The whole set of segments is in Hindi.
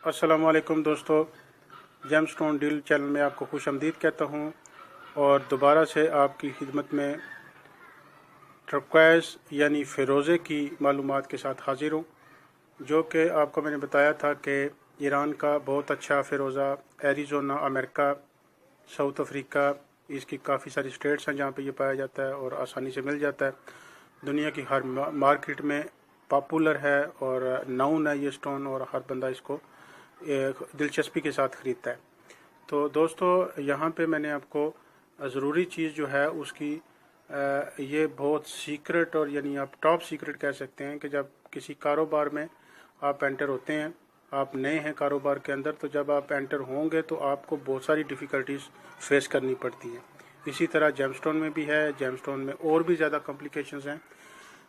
अस्सलामुअलैकुम दोस्तों, जेमस्टोन डील चैनल में आपको खुश आमदीद कहता हूँ और दोबारा से आपकी खिदमत में टर्क्वाइज़ यानी फ़िरोज़े की मालूमात के साथ हाज़िर हूँ, जो कि आपको मैंने बताया था कि ईरान का बहुत अच्छा फ़िरोज़ा एरिज़ोना, अमेरिका, साउथ अफ्रीका, इसकी काफ़ी सारी स्टेट्स हैं जहाँ पे ये पाया जाता है और आसानी से मिल जाता है। दुनिया की हर मार्केट में पॉपुलर है और नाउन है ये स्टोन, और हर बंदा इसको दिलचस्पी के साथ ख़रीदता है। तो दोस्तों, यहाँ पे मैंने आपको ज़रूरी चीज़ जो है उसकी ये बहुत सीक्रेट, और यानी आप टॉप सीक्रेट कह सकते हैं कि जब किसी कारोबार में आप एंटर होते हैं, आप नए हैं कारोबार के अंदर, तो जब आप एंटर होंगे तो आपको बहुत सारी डिफ़िकल्टीज़ फेस करनी पड़ती हैं। इसी तरह जेमस्टोन में भी है, जेमस्टोन में और भी ज़्यादा कॉम्प्लिकेशंस हैं,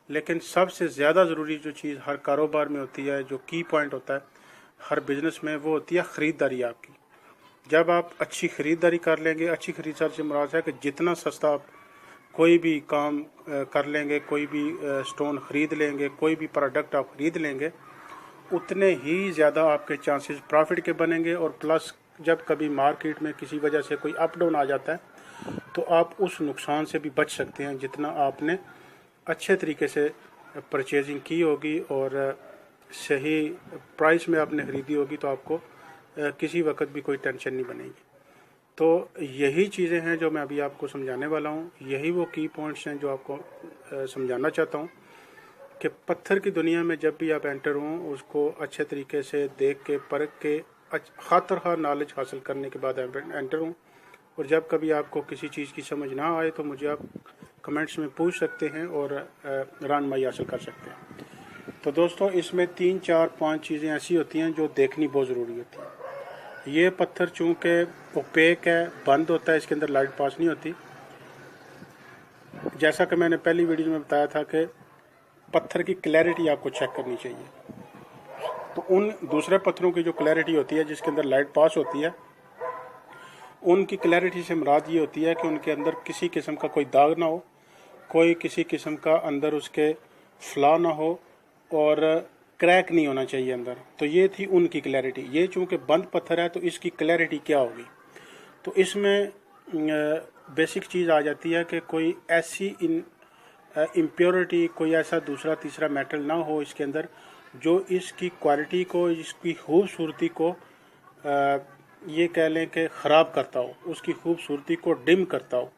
लेकिन सबसे ज़्यादा ज़रूरी जो चीज़ हर कारोबार में होती है, जो की पॉइंट होता है हर बिज़नेस में, वो होती है ख़रीदारी आपकी। जब आप अच्छी ख़रीदारी कर लेंगे, अच्छी ख़रीदारी से मुराद है कि जितना सस्ता आप कोई भी काम कर लेंगे, कोई भी स्टोन ख़रीद लेंगे, कोई भी प्रोडक्ट आप ख़रीद लेंगे, उतने ही ज़्यादा आपके चांसेस प्रॉफिट के बनेंगे। और प्लस जब कभी मार्केट में किसी वजह से कोई अप डाउन आ जाता है तो आप उस नुकसान से भी बच सकते हैं जितना आपने अच्छे तरीके से परचेजिंग की होगी और सही प्राइस में आपने ख़रीदी होगी, तो आपको किसी वक्त भी कोई टेंशन नहीं बनेगी। तो यही चीज़ें हैं जो मैं अभी आपको समझाने वाला हूँ, यही वो की पॉइंट्स हैं जो आपको समझाना चाहता हूँ कि पत्थर की दुनिया में जब भी आप एंटर हों, उसको अच्छे तरीके से देख के, परख के, हर तरह नॉलेज हासिल करने के बाद एंटर हों। और जब कभी आपको किसी चीज़ की समझ ना आए तो मुझे आप कमेंट्स में पूछ सकते हैं और रहनुमाई हासिल कर सकते हैं। तो दोस्तों, इसमें 3, 4, 5 चीज़ें ऐसी होती हैं जो देखनी बहुत ज़रूरी होती है। ये पत्थर चूँकि ओपेक है, बंद होता है, इसके अंदर लाइट पास नहीं होती। जैसा कि मैंने पहली वीडियो में बताया था कि पत्थर की क्लैरिटी आपको चेक करनी चाहिए। तो उन दूसरे पत्थरों की जो क्लैरिटी होती है जिसके अंदर लाइट पास होती है, उनकी क्लैरिटी से मुराद ये होती है कि उनके अंदर किसी किस्म का कोई दाग ना हो, कोई किसी किस्म का अंदर उसके फ्ला ना हो और क्रैक नहीं होना चाहिए अंदर। तो ये थी उनकी क्लैरिटी। ये चूँकि बंद पत्थर है तो इसकी क्लैरिटी क्या होगी, तो इसमें बेसिक चीज़ आ जाती है कि कोई ऐसी इम्प्योरिटी, कोई ऐसा दूसरा तीसरा मेटल ना हो इसके अंदर जो इसकी क्वालिटी को, इसकी खूबसूरती को ये कह लें कि ख़राब करता हो, उसकी खूबसूरती को डिम करता हो,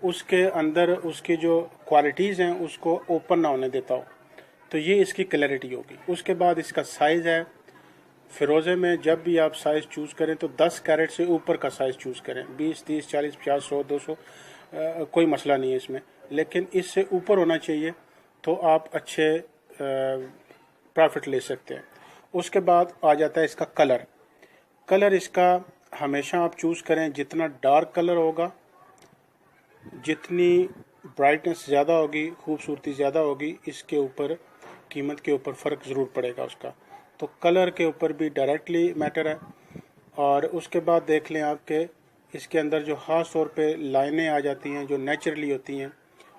उसके अंदर उसकी जो क्वालिटीज़ हैं उसको ओपन ना होने देता हो। तो ये इसकी क्लैरिटी होगी। उसके बाद इसका साइज़ है। फ़िरोज़े में जब भी आप साइज़ चूज़ करें तो 10 कैरेट से ऊपर का साइज़ चूज़ करें। 20, 30, 40, 50, 100, 200 कोई मसला नहीं है इसमें, लेकिन इससे ऊपर होना चाहिए तो आप अच्छे प्रॉफिट ले सकते हैं। उसके बाद आ जाता है इसका कलर। कलर इसका हमेशा आप चूज़ करें, जितना डार्क कलर होगा, जितनी ब्राइटनेस ज़्यादा होगी, खूबसूरती ज़्यादा होगी, इसके ऊपर कीमत के ऊपर फ़र्क ज़रूर पड़ेगा उसका। तो कलर के ऊपर भी डायरेक्टली मैटर है। और उसके बाद देख लें आपके इसके अंदर जो ख़ास तौर पे लाइनें आ जाती हैं जो नेचुरली होती हैं,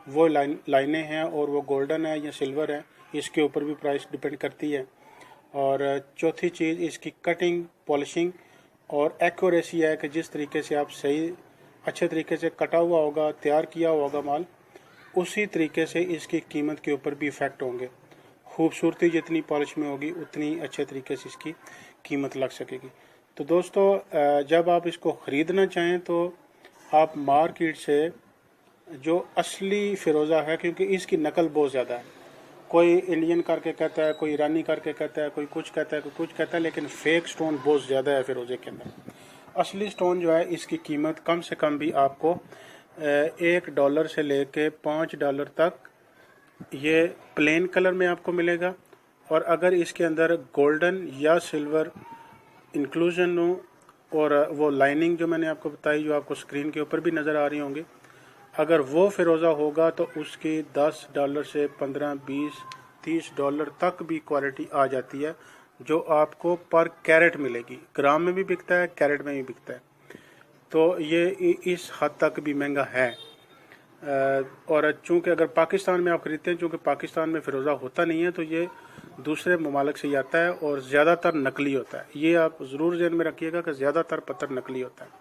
वो लाइनें हैं, और वो गोल्डन है या सिल्वर है, इसके ऊपर भी प्राइस डिपेंड करती है। और चौथी चीज़ इसकी कटिंग, पॉलिशिंग और एक्यूरेसी है कि जिस तरीके से आप सही अच्छे तरीके से कटा हुआ होगा, तैयार किया हुआ होगा माल, उसी तरीके से इसकी कीमत के ऊपर भी इफ़ेक्ट होंगे। खूबसूरती जितनी पॉलिश में होगी उतनी अच्छे तरीके से इसकी कीमत लग सकेगी। तो दोस्तों, जब आप इसको ख़रीदना चाहें तो आप मार्केट से जो असली फ़िरोज़ा है, क्योंकि इसकी नकल बहुत ज़्यादा है, कोई इंडियन करके कहता है, कोई ईरानी करके कहता है, कोई कुछ कहता है, कोई कुछ कहता है, लेकिन फ़ेक स्टोन बहुत ज़्यादा है फ़िरोज़े के अंदर। असली स्टोन जो है इसकी कीमत कम से कम भी आपको $1 से लेके $5 तक ये प्लेन कलर में आपको मिलेगा। और अगर इसके अंदर गोल्डन या सिल्वर इंक्लूजन हो, और वो लाइनिंग जो मैंने आपको बताई, जो आपको स्क्रीन के ऊपर भी नज़र आ रही होंगी, अगर वो फ़िरोज़ा होगा तो उसकी $10 से 15, 20, $30 तक भी क्वालिटी आ जाती है, जो आपको पर कैरेट मिलेगी। ग्राम में भी बिकता है, कैरेट में भी बिकता है। तो ये इस हद तक भी महंगा है। और चूँकि अगर पाकिस्तान में आप ख़रीदते हैं, चूँकि पाकिस्तान में फ़िरोज़ा होता नहीं है, तो ये दूसरे ममालिक से ही आता है और ज़्यादातर नकली होता है। ये आप ज़रूर ज़हन में रखिएगा कि ज़्यादातर पत्थर नकली होता है।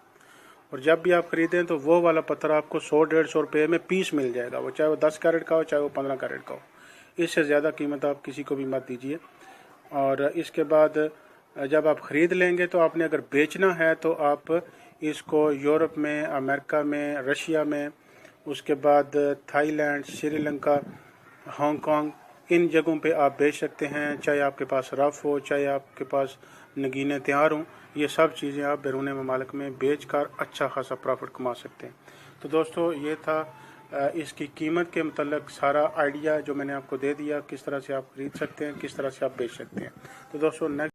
और जब भी आप ख़रीदें तो वो वाला पत्थर आपको 100-150 रुपये में पीस मिल जाएगा, वो चाहे वो 10 कैरेट का हो चाहे वो 15 कैरेट का हो। इससे ज़्यादा कीमत आप किसी को भी मत दीजिए। और इसके बाद जब आप ख़रीद लेंगे तो आपने अगर बेचना है तो आप इसको यूरोप में, अमेरिका में, रशिया में, उसके बाद थाईलैंड, श्रीलंका, हांगकांग, इन जगहों पे आप बेच सकते हैं। चाहे आपके पास रफ़ हो, चाहे आपके पास नगीने तैयार हों, ये सब चीज़ें आप बैरून ममालिक में बेच कर अच्छा खासा प्रॉफिट कमा सकते हैं। तो दोस्तों ये था इसकी कीमत के मतलब सारा आइडिया जो मैंने आपको दे दिया, किस तरह से आप खरीद सकते हैं, किस तरह से आप बेच सकते हैं। तो दोस्तों नेक्स्ट